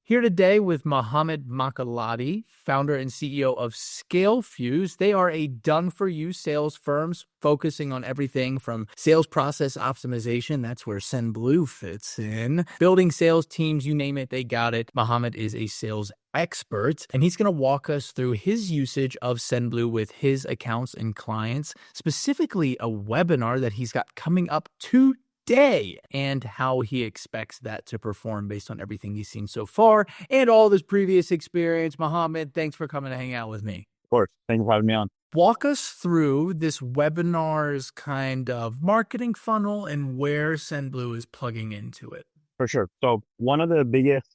Here today with Mohammed Makaladi, founder and CEO of ScaleFuse. They are a done-for-you sales firms focusing on everything from sales process optimization, that's where Sendblue fits in, building sales teams, you name it, they got it. Mohammed is a sales expert, and he's going to walk us through his usage of Sendblue with his accounts and clients, specifically a webinar that he's got coming up today and how he expects that to perform based on everything he's seen so far and all of his previous experience. Mohammed, thanks for coming to hang out with me. Of course. Thank you for having me on. Walk us through this webinar's kind of marketing funnel and where Sendblue is plugging into it. For sure. So one of the biggest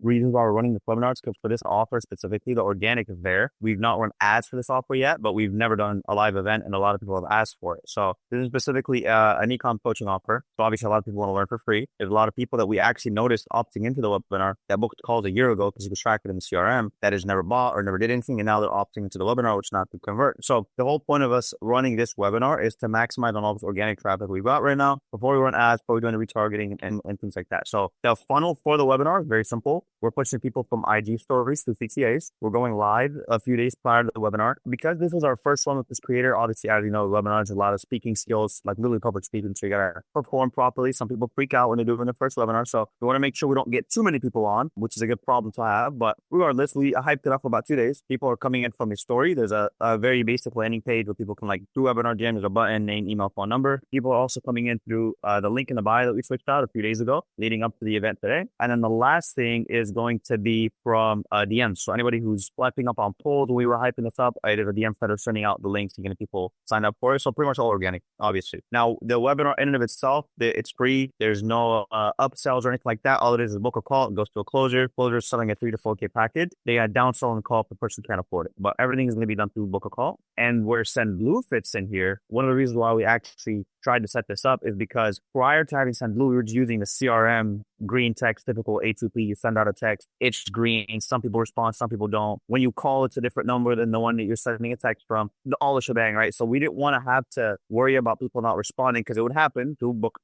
reasons why we're running this webinar is because for this offer specifically, the organic is there. We've not run ads for this offer yet, but we've never done a live event and a lot of people have asked for it. So this is specifically an e-com coaching offer. So obviously a lot of people want to learn for free. There's a lot of people that we actually noticed opting into the webinar that booked calls a year ago because you could track it in the CRM that has never bought or never did anything. And now they're opting into the webinar, which not to convert. So the whole point of us running this webinar is to maximize on all this organic traffic we've got right now before we run ads, before we're doing the retargeting and things like that. So the funnel for the webinar is very simple. We're pushing people from IG stories to CTAs. We're going live a few days prior to the webinar. Because this is our first one with this creator, obviously, as you know, webinars, a lot of speaking skills, like literally public speaking, so you got to perform properly. Some people freak out when they're doing their first webinar. So we want to make sure we don't get too many people on, which is a good problem to have. But regardless, we hyped it up for about 2 days. People are coming in from a story. There's a very basic landing page where people can like do webinar jam. There's a button, name, email, phone number. People are also coming in through the link in the bio that we switched out a few days ago, leading up to the event today. And then the last thing is going to be from DMs. So anybody who's swiping up on polls when we were hyping this up, I did a DM that are sending out the links to get people signed up for it. So pretty much all organic, obviously. Now, the webinar in and of itself, it's free. There's no upsells or anything like that. All it is book a call. It goes to a closer. Closer is selling a 3 to 4K package. They downsell and call if the person can't afford it. But everything is going to be done through book a call. And where Sendblue fits in here, one of the reasons why we actually tried to set this up is because prior to having Sendblue, we were just using the CRM green text, typical A2P. You send out a text, it's green. Some people respond, some people don't. When you call, it's a different number than the one that you're sending a text from. All the shebang, right? So we didn't want to have to worry about people not responding because it would happen through book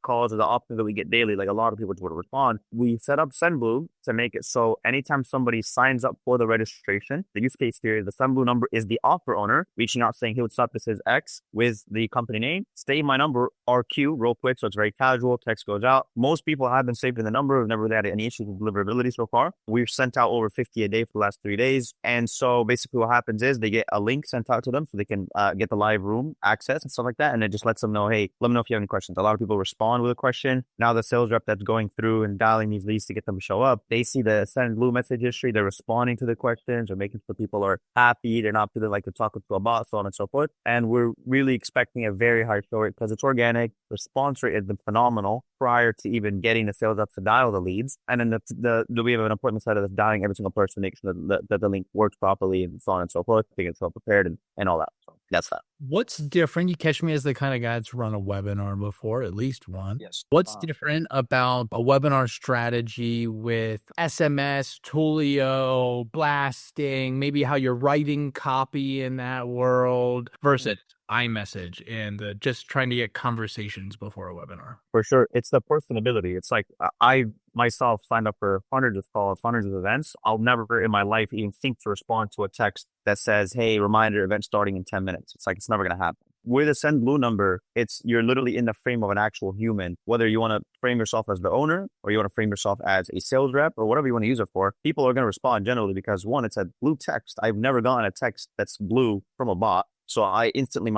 calls or the options that we get daily. Like a lot of people would respond. We set up Sendblue to make it so anytime somebody signs up for the registration, the use case here, the Sendblue number is the offer owner reaching out saying, hey, what's up? This is X with the company name. Save my number, RQ, real quick. So it's very casual. Text goes out. Most people have been saved in the number. We've never really had any issues with deliverability so far. We've sent out over 50 a day for the last 3 days. And so basically what happens is they get a link sent out to them so they can get the live room access and stuff like that. And it just lets them know, hey, let me know if you have any questions. A lot of people respond with a question. Now the sales rep that's going through and dialing these leads to get them to show up, they see the Sendblue message history. They're responding to the questions or making sure people are happy. They're not feeling like they're talking to a bot, so on and so forth. And we're really expecting a very high show rate because it's organic. Response rate has been phenomenal prior to even getting the sales reps to dial the leads. And then we have an appointment side of this dialing every single person, make sure that the link works properly and so on and so forth. They get so prepared and all that. So that's that. What's different? You catch me as the kind of guy that's run a webinar before, at least one. Yes. What's different about a webinar strategy with SMS, Twilio, blasting, maybe how you're writing copy in that world versus iMessage and just trying to get conversations before a webinar? For sure. It's the personability. It's like I myself signed up for hundreds of calls, hundreds of events. I'll never in my life even think to respond to a text that says, hey, reminder, event starting in 10 minutes. It's like, it's never going to happen. With a Sendblue number, you're literally in the frame of an actual human. Whether you want to frame yourself as the owner or you want to frame yourself as a sales rep or whatever you want to use it for, people are going to respond generally because one, it's a blue text. I've never gotten a text that's blue from a bot. So I instantly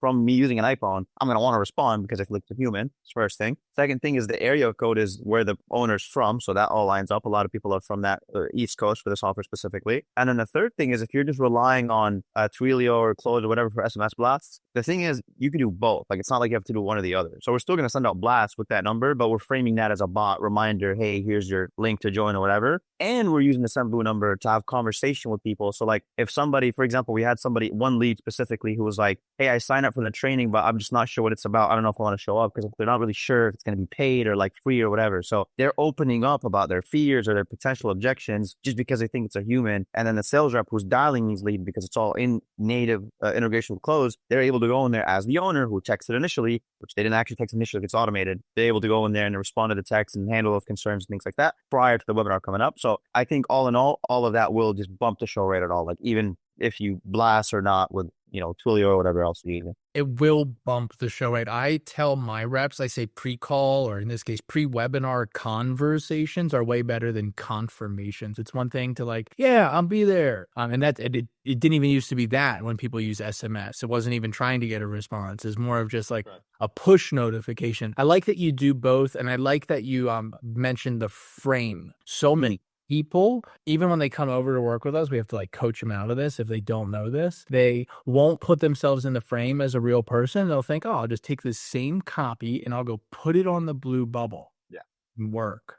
from me using an iPhone, I'm going to want to respond because I feel like it's a human. That's the first thing. Second thing is the area code is where the owner's from. So that all lines up. A lot of people are from that East Coast for this offer specifically. And then the third thing is if you're just relying on Twilio or Close or whatever for SMS blasts, the thing is you can do both. Like it's not like you have to do one or the other. So we're still going to send out blasts with that number, but we're framing that as a bot reminder. Hey, here's your link to join or whatever. And we're using the Sendblue number to have conversation with people. So like if somebody, for example, we had one lead specifically who was like, hey, I signed up for the training, but I'm just not sure what it's about. I don't know if I want to show up because they're not really sure if it's going to be paid or like free or whatever. So they're opening up about their fears or their potential objections just because they think it's a human. And then the sales rep who's dialing these leads, because it's all in native integration with close, they're able to go in there as the owner who texted initially, which they didn't actually text initially, it's automated. They're able to go in there and respond to the text and handle those concerns and things like that prior to the webinar coming up. So I think all in all of that will just bump the show rate at all. Like even if you blast or not with, Twilio or whatever else you use. It will bump the show rate. I tell my reps, I say pre-call, or in this case, pre-webinar conversations are way better than confirmations. It's one thing to like, yeah, I'll be there. And that it didn't even used to be that when people use SMS. It wasn't even trying to get a response. It's more of just like a push notification. I like that you do both. And I like that you mentioned the frame. So many people, even when they come over to work with us, we have to like coach them out of this. If they don't know this, they won't put themselves in the frame as a real person. They'll think, oh, I'll just take the same copy and I'll go put it on the blue bubble. Yeah.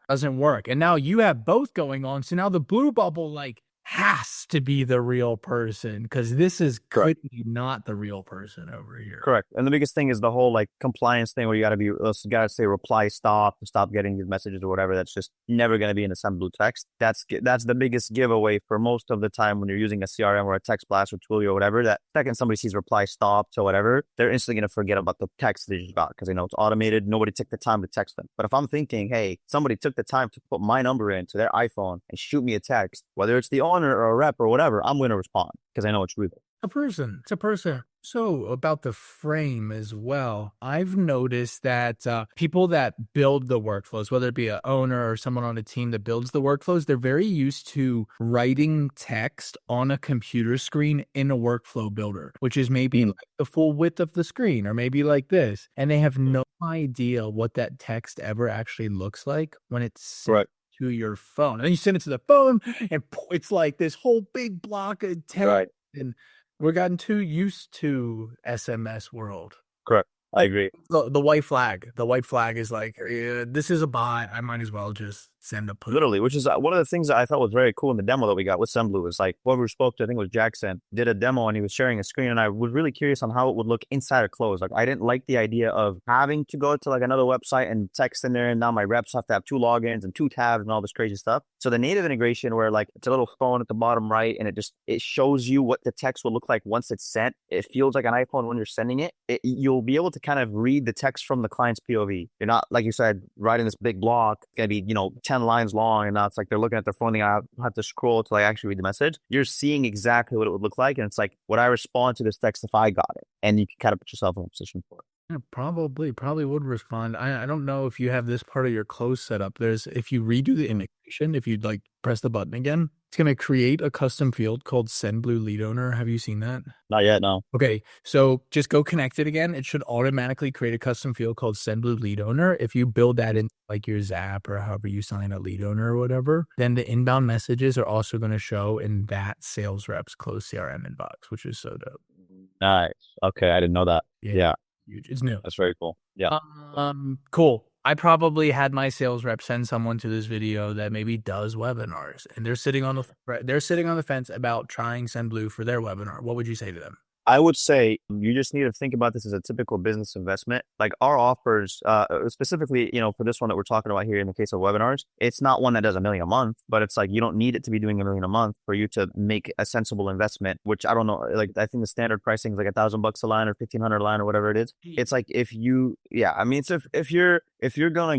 Doesn't work. And now you have both going on. So now the blue bubble like has to be the real person, because this is clearly not the real person over here. Correct. And the biggest thing is the whole like compliance thing where you got to say reply stop to stop getting these messages or whatever. That's just never going to be in a Sendblue text. That's the biggest giveaway for most of the time when you're using a CRM or a text blast or Twilio or whatever. That second somebody sees reply stop to whatever, they're instantly going to forget about the text they just got because they know it's automated. Nobody took the time to text them. But if I'm thinking, hey, somebody took the time to put my number into their iPhone and shoot me a text, whether it's the owner or a rep or whatever, I'm going to respond because I know it's real. It's a person. So about the frame as well, I've noticed that people that build the workflows, whether it be an owner or someone on a team that builds the workflows, they're very used to writing text on a computer screen in a workflow builder, which is maybe like the full width of the screen or maybe like this. And they have no idea what that text ever actually looks like when it's sent to your phone. And then you send it to the phone and it's like this whole big block of text. And we're gotten too used to SMS world. Correct. I agree. The white flag. The white flag is like, this is a bot. I might as well just send a push. Literally, which is one of the things that I thought was very cool in the demo that we got with Sendblue is like when we spoke to, I think it was Jackson, did a demo and he was sharing a screen and I was really curious on how it would look inside of close. Like I didn't like the idea of having to go to like another website and text in there and now my reps have to have 2 logins and 2 tabs and all this crazy stuff. So the native integration where like it's a little phone at the bottom right and it shows you what the text will look like once it's sent. It feels like an iPhone when you're sending it. You'll be able to kind of read the text from the client's POV. You're not, like you said, writing this big block, it's going to be, 10 lines long. And now it's like they're looking at their phone. They have to scroll to like actually read the message. You're seeing exactly what it would look like. And it's like, would I respond to this text if I got it? And you can kind of put yourself in a position for it. Yeah, probably would respond. I don't know if you have this part of your close set up. If you redo the integration, if you'd like press the button again, it's going to create a custom field called Sendblue Lead Owner. Have you seen that? Not yet, no. Okay, so just go connect it again. It should automatically create a custom field called Sendblue Lead Owner. If you build that in like your Zap or however you sign a lead owner or whatever, then the inbound messages are also going to show in that sales rep's closed CRM inbox, which is so dope. Nice. Okay, I didn't know that. Yeah. Huge. It's new. That's very cool. Yeah. Cool. I probably had my sales rep send someone to this video that maybe does webinars, and they're sitting on the fence about trying Sendblue for their webinar. What would you say to them? I would say you just need to think about this as a typical business investment. Like our offers, specifically, for this one that we're talking about here in the case of webinars, it's not one that does $1 million a month, but it's like you don't need it to be doing $1 million a month for you to make a sensible investment, which I don't know, like I think the standard pricing is like $1,000 a line or $1,500 a line or whatever it is. It's like if you're going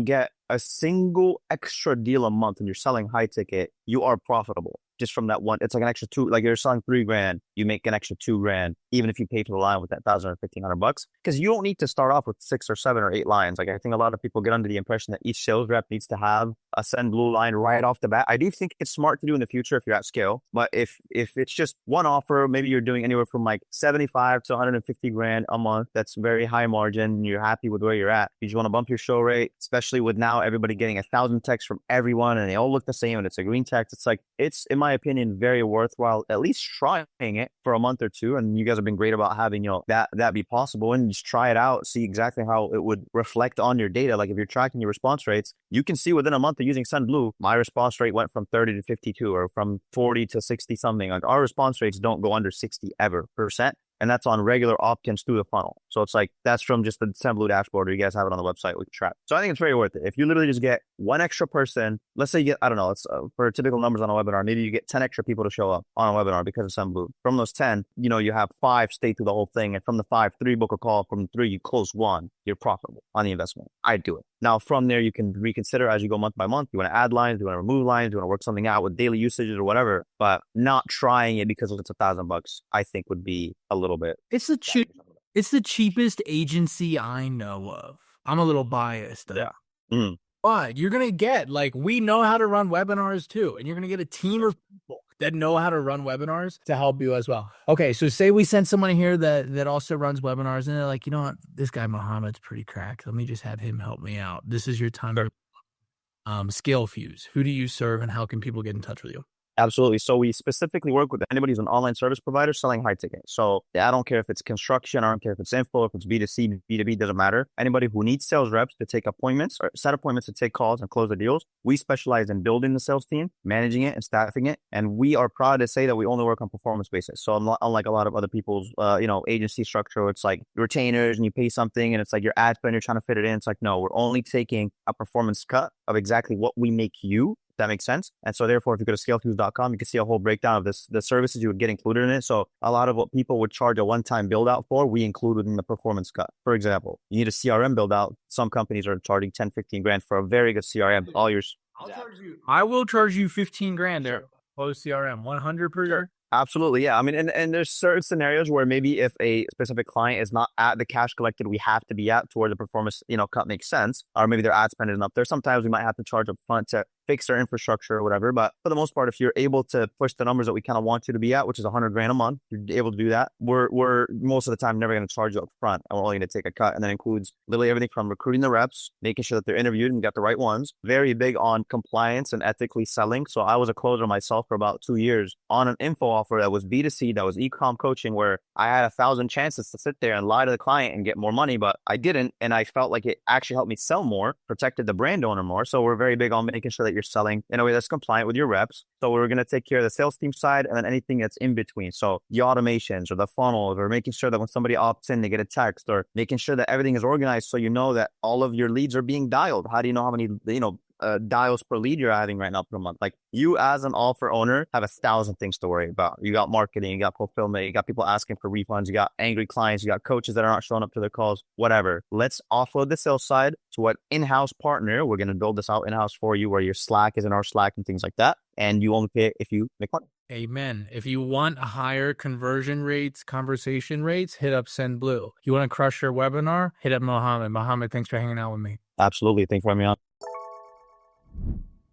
to get a single extra deal a month and you're selling high ticket, you are profitable. Just from that one, it's like an extra like you're selling $3,000, you make an extra $2,000, even if you pay for the line with that $1,000 or $1,500, because you don't need to start off with 6 or 7 or 8 lines. Like I think a lot of people get under the impression that each sales rep needs to have a Sendblue line right off the bat. I do think it's smart to do in the future if you're at scale, but if it's just one offer, maybe you're doing anywhere from like 75 to 150 grand a month. That's very high margin. And you're happy with where you're at. You just want to bump your show rate, especially with now everybody getting 1,000 texts from everyone and they all look the same and it's a green text. It's like, it's in my opinion, very worthwhile at least trying it for a month or two. And you guys have been great about having, that be possible and just try it out, see exactly how it would reflect on your data. Like if you're tracking your response rates, you can see within a month of using Sendblue, my response rate went from 30 to 52 or from 40 to 60 something. Like our response rates don't go under 60 ever %. And that's on regular opt-ins through the funnel. So it's like, that's from just the Sendblue dashboard, or you guys have it on the website we can track. So I think it's very worth it. If you literally just get one extra person, let's say you get, I don't know, it's for typical numbers on a webinar, maybe you get 10 extra people to show up on a webinar because of Sendblue. From those 10, you have 5 stay through the whole thing. And from the 5, 3 book a call. From 3, you close 1. You're profitable on the investment. I'd do it. Now, from there, you can reconsider as you go month by month. You want to add lines, you want to remove lines, you want to work something out with daily usages or whatever, but not trying it because it's $1,000, I think would be a little bit. It's the cheapest agency I know of. I'm a little biased. Yeah. Mm. But you're going to get, we know how to run webinars too. And you're going to get a team of people that know how to run webinars to help you as well. Okay, so say we send someone here that also runs webinars, and they're like, you know what, this guy Mohammed's pretty cracked. Let me just have him help me out. This is your time to Scale Fuse. Who do you serve, and how can people get in touch with you? Absolutely. So we specifically work with anybody who's an online service provider selling high ticket. So I don't care if it's construction, I don't care if it's info, if it's B2C, B2B, doesn't matter. Anybody who needs sales reps to take appointments or set appointments to take calls and close the deals. We specialize in building the sales team, managing it and staffing it. And we are proud to say that we only work on performance basis. So unlike a lot of other people's, agency structure, where it's like retainers and you pay something and it's like your ad spend, you're trying to fit it in. It's like, no, we're only taking a performance cut of exactly what we make you. That makes sense. And so therefore, if you go to scalefuse.com, you can see a whole breakdown of the services you would get included in it. So a lot of what people would charge a one-time build out for, we include within the performance cut. For example, you need a CRM build out. Some companies are charging 10, 15 grand for a very good CRM. All yours. I will charge you 15 grand there. Post CRM, 100 per year. Absolutely. Yeah. I mean, and there's certain scenarios where maybe if a specific client is not at the cash collected we have to be at to where the performance, cut makes sense, or maybe their ad spend isn't up there. Sometimes we might have to charge up front to fix their infrastructure or whatever. But for the most part, if you're able to push the numbers that we kind of want you to be at, which is 100 grand a month, you're able to do that. We're most of the time never going to charge you up front, and we're only going to take a cut. And that includes literally everything from recruiting the reps, making sure that they're interviewed and got the right ones. Very big on compliance and ethically selling. So I was a closer myself for about 2 years on an info offer that was B2C, that was e-com coaching, where I had 1,000 chances to sit there and lie to the client and get more money, but I didn't. And I felt like it actually helped me sell more, protected the brand owner more. So we're very big on making sure that you're selling in a way that's compliant with your reps. So we're going to take care of the sales team side and then anything that's in between. So the automations or the funnels, or making sure that when somebody opts in, they get a text, or making sure that everything is organized so you know that all of your leads are being dialed. How do you know how many, dials per lead you're adding right now per month? Like, you as an offer owner have 1,000 things to worry about. You got marketing, you got fulfillment, you got people asking for refunds, you got angry clients, you got coaches that are not showing up to their calls, whatever. Let's offload the sales side to an in-house partner. We're going to build this out in-house for you, where your Slack is in our Slack and things like that. And you only pay if you make money. Amen. If you want higher conversion rates, conversation rates, hit up Sendblue. You want to crush your webinar, hit up Mohammed. Mohammed, thanks for hanging out with me. Absolutely. Thanks for having me on.